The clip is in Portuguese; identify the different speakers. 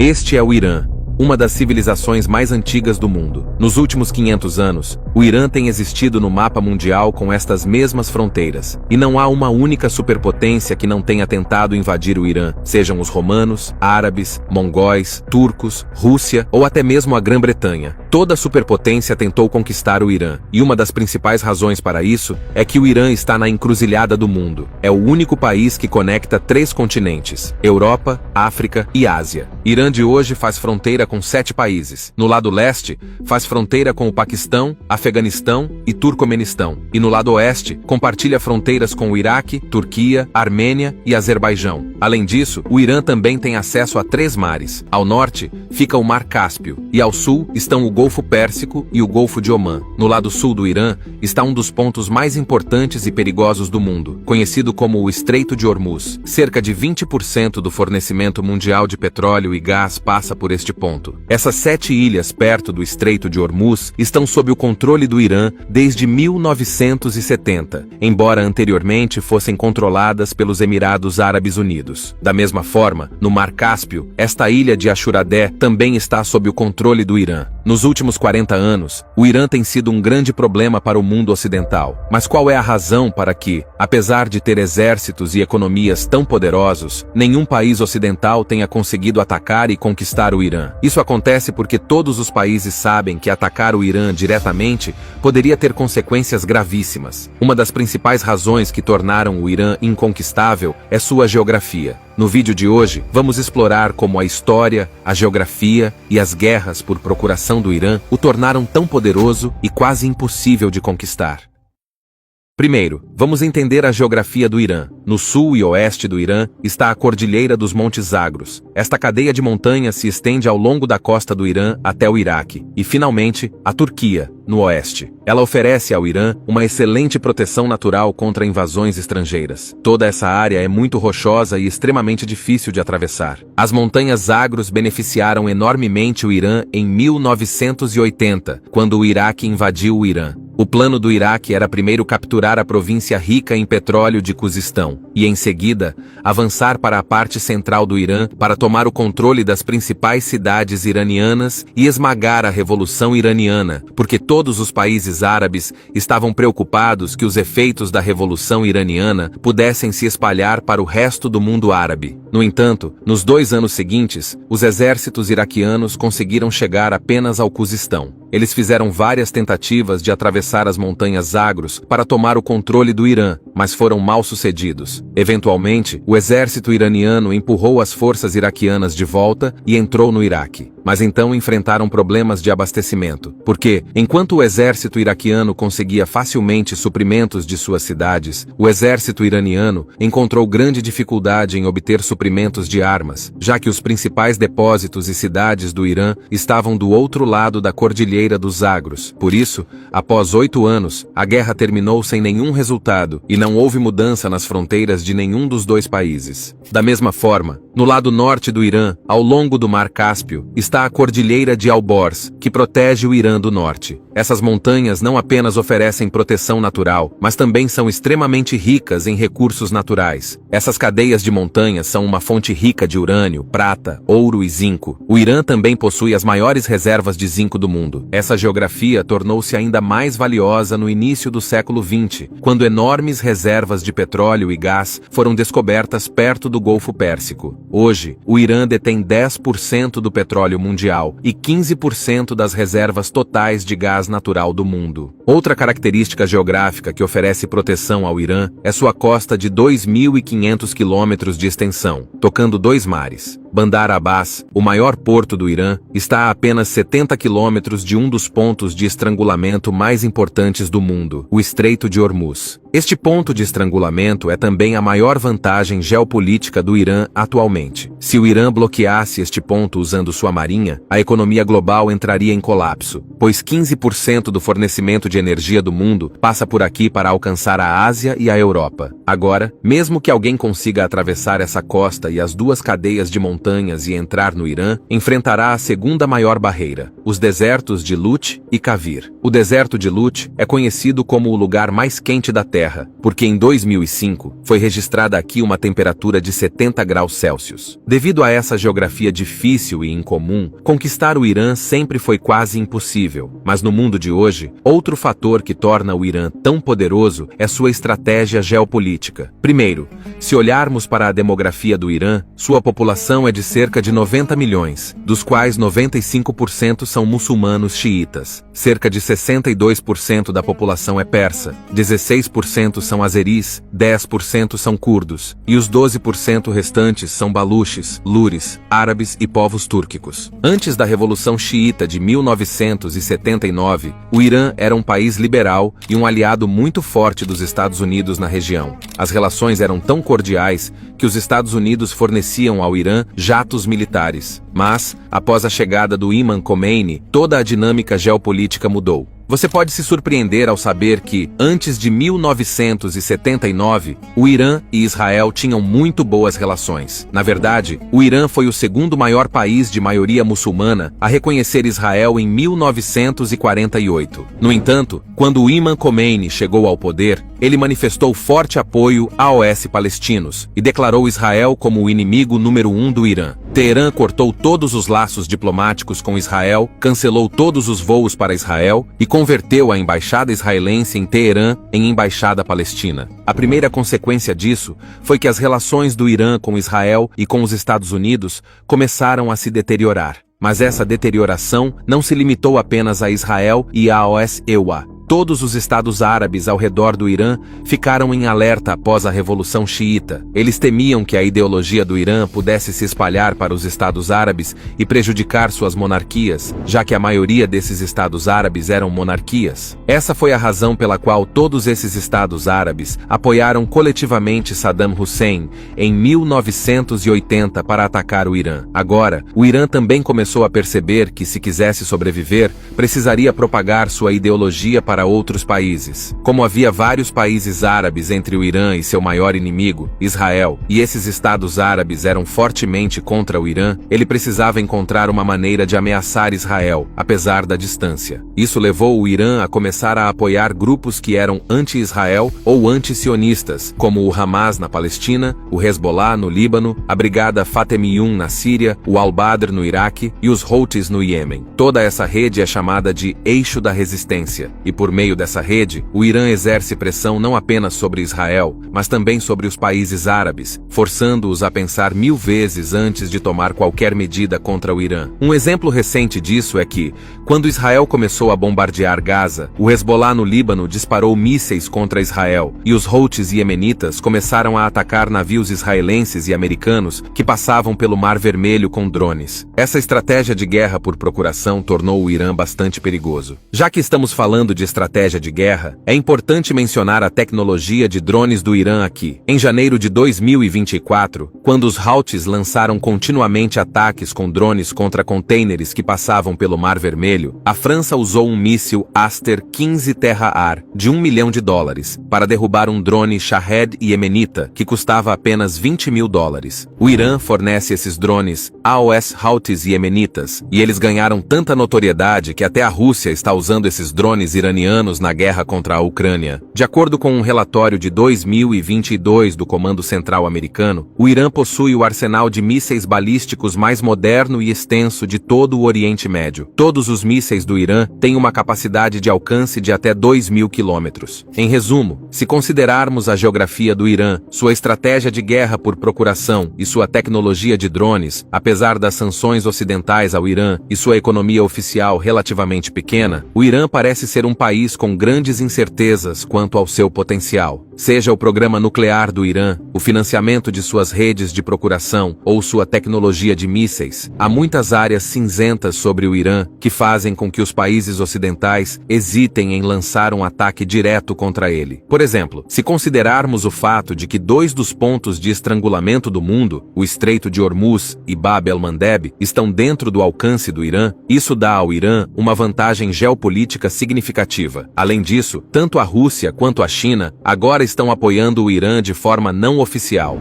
Speaker 1: Este é o Irã, uma das civilizações mais antigas do mundo. Nos últimos 500 anos, o Irã tem existido no mapa mundial com estas mesmas fronteiras, e não há uma única superpotência que não tenha tentado invadir o Irã, sejam os romanos, árabes, mongóis, turcos, Rússia ou até mesmo a Grã-Bretanha. Toda superpotência tentou conquistar o Irã, e uma das principais razões para isso é que o Irã está na encruzilhada do mundo. É o único país que conecta 3 continentes: Europa, África e Ásia. Irã de hoje faz fronteira com 7 países. No lado leste, faz fronteira com o Paquistão, Afeganistão e Turcomenistão. E no lado oeste, compartilha fronteiras com o Iraque, Turquia, Armênia e Azerbaijão. Além disso, o Irã também tem acesso a 3 mares. Ao norte, fica o Mar Cáspio, e ao sul estão o Golfo Pérsico e o Golfo de Omã. No lado sul do Irã, está um dos pontos mais importantes e perigosos do mundo, conhecido como o Estreito de Hormuz. Cerca de 20% do fornecimento mundial de petróleo e gás passa por este ponto. Essas 7 ilhas perto do Estreito de Hormuz estão sob o controle do Irã desde 1970, embora anteriormente fossem controladas pelos Emirados Árabes Unidos. Da mesma forma, no Mar Cáspio, esta ilha de Ashuradé também está sob o controle do Irã. Nos últimos 40 anos, o Irã tem sido um grande problema para o mundo ocidental. Mas qual é a razão para que, apesar de ter exércitos e economias tão poderosos, nenhum país ocidental tenha conseguido atacar e conquistar o Irã? Isso acontece porque todos os países sabem que atacar o Irã diretamente poderia ter consequências gravíssimas. Uma das principais razões que tornaram o Irã inconquistável é sua geografia. No vídeo de hoje, vamos explorar como a história, a geografia e as guerras por procuração do Irã o tornaram tão poderoso e quase impossível de conquistar. Primeiro, vamos entender a geografia do Irã. No sul e oeste do Irã está a Cordilheira dos Montes Zagros. Esta cadeia de montanhas se estende ao longo da costa do Irã até o Iraque. E, finalmente, a Turquia, no oeste. Ela oferece ao Irã uma excelente proteção natural contra invasões estrangeiras. Toda essa área é muito rochosa e extremamente difícil de atravessar. As montanhas Zagros beneficiaram enormemente o Irã em 1980, quando o Iraque invadiu o Irã. O plano do Iraque era primeiro capturar a província rica em petróleo de Cuzistão, e em seguida, avançar para a parte central do Irã para tomar o controle das principais cidades iranianas e esmagar a Revolução Iraniana, porque todos os países árabes estavam preocupados que os efeitos da Revolução Iraniana pudessem se espalhar para o resto do mundo árabe. No entanto, nos 2 anos seguintes, os exércitos iraquianos conseguiram chegar apenas ao Cuzistão. Eles fizeram várias tentativas de atravessar as montanhas Zagros para tomar o controle do Irã, mas foram mal sucedidos. Eventualmente, o exército iraniano empurrou as forças iraquianas de volta e entrou no Iraque. Mas então enfrentaram problemas de abastecimento, porque, enquanto o exército iraquiano conseguia facilmente suprimentos de suas cidades, o exército iraniano encontrou grande dificuldade em obter suprimentos de armas, já que os principais depósitos e cidades do Irã estavam do outro lado da Cordilheira dos Zagros. Por isso, após 8 anos, a guerra terminou sem nenhum resultado e não houve mudança nas fronteiras de nenhum dos 2 países. Da mesma forma, no lado norte do Irã, ao longo do Mar Cáspio, está a Cordilheira de Alborz, que protege o Irã do norte. Essas montanhas não apenas oferecem proteção natural, mas também são extremamente ricas em recursos naturais. Essas cadeias de montanhas são uma fonte rica de urânio, prata, ouro e zinco. O Irã também possui as maiores reservas de zinco do mundo. Essa geografia tornou-se ainda mais valiosa no início do século XX, quando enormes reservas de petróleo e gás foram descobertas perto do Golfo Pérsico. Hoje, o Irã detém 10% do petróleo mundial e 15% das reservas totais de gás natural do mundo. Outra característica geográfica que oferece proteção ao Irã é sua costa de 2.500 quilômetros de extensão, tocando 2 mares. Bandar Abbas, o maior porto do Irã, está a apenas 70 quilômetros de um dos pontos de estrangulamento mais importantes do mundo, o Estreito de Hormuz. Este ponto de estrangulamento é também a maior vantagem geopolítica do Irã atualmente. Se o Irã bloqueasse este ponto usando sua marinha, a economia global entraria em colapso, pois 15% do fornecimento de energia do mundo passa por aqui para alcançar a Ásia e a Europa. Agora, mesmo que alguém consiga atravessar essa costa e as 2 cadeias de montanhas montanhas e entrar no Irã, enfrentará a segunda maior barreira, os desertos de Lut e Kavir. O deserto de Lut é conhecido como o lugar mais quente da Terra, porque em 2005 foi registrada aqui uma temperatura de 70 graus Celsius. Devido a essa geografia difícil e incomum, conquistar o Irã sempre foi quase impossível. Mas no mundo de hoje, outro fator que torna o Irã tão poderoso é sua estratégia geopolítica. Primeiro, se olharmos para a demografia do Irã, sua população é de cerca de 90 milhões, dos quais 95% são muçulmanos xiitas. Cerca de 62% da população é persa, 16% são azeris, 10% são curdos, e os 12% restantes são baluches, lures, árabes e povos túrquicos. Antes da Revolução Xiita de 1979, o Irã era um país liberal e um aliado muito forte dos Estados Unidos na região. As relações eram tão cordiais que os Estados Unidos forneciam ao Irã jatos militares. Mas, após a chegada do Imam Khomeini, toda a dinâmica geopolítica mudou. Você pode se surpreender ao saber que, antes de 1979, o Irã e Israel tinham muito boas relações. Na verdade, o Irã foi o segundo maior país de maioria muçulmana a reconhecer Israel em 1948. No entanto, quando o Imam Khomeini chegou ao poder, ele manifestou forte apoio aos palestinos e declarou Israel como o inimigo número 1 do Irã. Teherã cortou todos os laços diplomáticos com Israel, cancelou todos os voos para Israel e converteu a embaixada israelense em Teherã em embaixada palestina. A primeira consequência disso foi que as relações do Irã com Israel e com os Estados Unidos começaram a se deteriorar. Mas essa deterioração não se limitou apenas a Israel e aos EUA. Todos os estados árabes ao redor do Irã ficaram em alerta após a Revolução Xiita. Eles temiam que a ideologia do Irã pudesse se espalhar para os estados árabes e prejudicar suas monarquias, já que a maioria desses estados árabes eram monarquias. Essa foi a razão pela qual todos esses estados árabes apoiaram coletivamente Saddam Hussein em 1980 para atacar o Irã. Agora, o Irã também começou a perceber que, se quisesse sobreviver, precisaria propagar sua ideologia para outros países. Como havia vários países árabes entre o Irã e seu maior inimigo, Israel, e esses estados árabes eram fortemente contra o Irã, ele precisava encontrar uma maneira de ameaçar Israel, apesar da distância. Isso levou o Irã a começar a apoiar grupos que eram anti-Israel ou anti-sionistas, como o Hamas na Palestina, o Hezbollah no Líbano, a Brigada Fatemiyun na Síria, o Al-Badr no Iraque e os Houthis no Iêmen. Toda essa rede é chamada de Eixo da Resistência, e por meio dessa rede, o Irã exerce pressão não apenas sobre Israel, mas também sobre os países árabes, forçando-os a pensar 1000 vezes antes de tomar qualquer medida contra o Irã. Um exemplo recente disso é que, quando Israel começou a bombardear Gaza, o Hezbollah no Líbano disparou mísseis contra Israel, e os Houthis iemenitas começaram a atacar navios israelenses e americanos que passavam pelo Mar Vermelho com drones. Essa estratégia de guerra por procuração tornou o Irã bastante perigoso. Já que estamos falando de estratégia de guerra, é importante mencionar a tecnologia de drones do Irã aqui. Em janeiro de 2024, quando os Houthis lançaram continuamente ataques com drones contra contêineres que passavam pelo Mar Vermelho, a França usou um míssil Aster-15 terra-ar de $1 milhão para derrubar um drone Shahed iemenita que custava apenas $20 mil. O Irã fornece esses drones aos Houthis iemenitas, e eles ganharam tanta notoriedade que até a Rússia está usando esses drones iranianos na guerra contra a Ucrânia. De acordo com um relatório de 2022 do Comando Central americano, o Irã possui o arsenal de mísseis balísticos mais moderno e extenso de todo o Oriente Médio. Todos os mísseis do Irã têm uma capacidade de alcance de até 2.000 quilômetros. Em resumo, se considerarmos a geografia do Irã, sua estratégia de guerra por procuração e sua tecnologia de drones, apesar das sanções ocidentais ao Irã e sua economia oficial relativamente pequena, o Irã parece ser um país com grandes incertezas quanto ao seu potencial. Seja o programa nuclear do Irã, o financiamento de suas redes de procuração ou sua tecnologia de mísseis, há muitas áreas cinzentas sobre o Irã que fazem com que os países ocidentais hesitem em lançar um ataque direto contra ele. Por exemplo, se considerarmos o fato de que 2 dos pontos de estrangulamento do mundo, o Estreito de Hormuz e Bab el-Mandeb, estão dentro do alcance do Irã, isso dá ao Irã uma vantagem geopolítica significativa. Além disso, tanto a Rússia quanto a China agora estão apoiando o Irã de forma não oficial.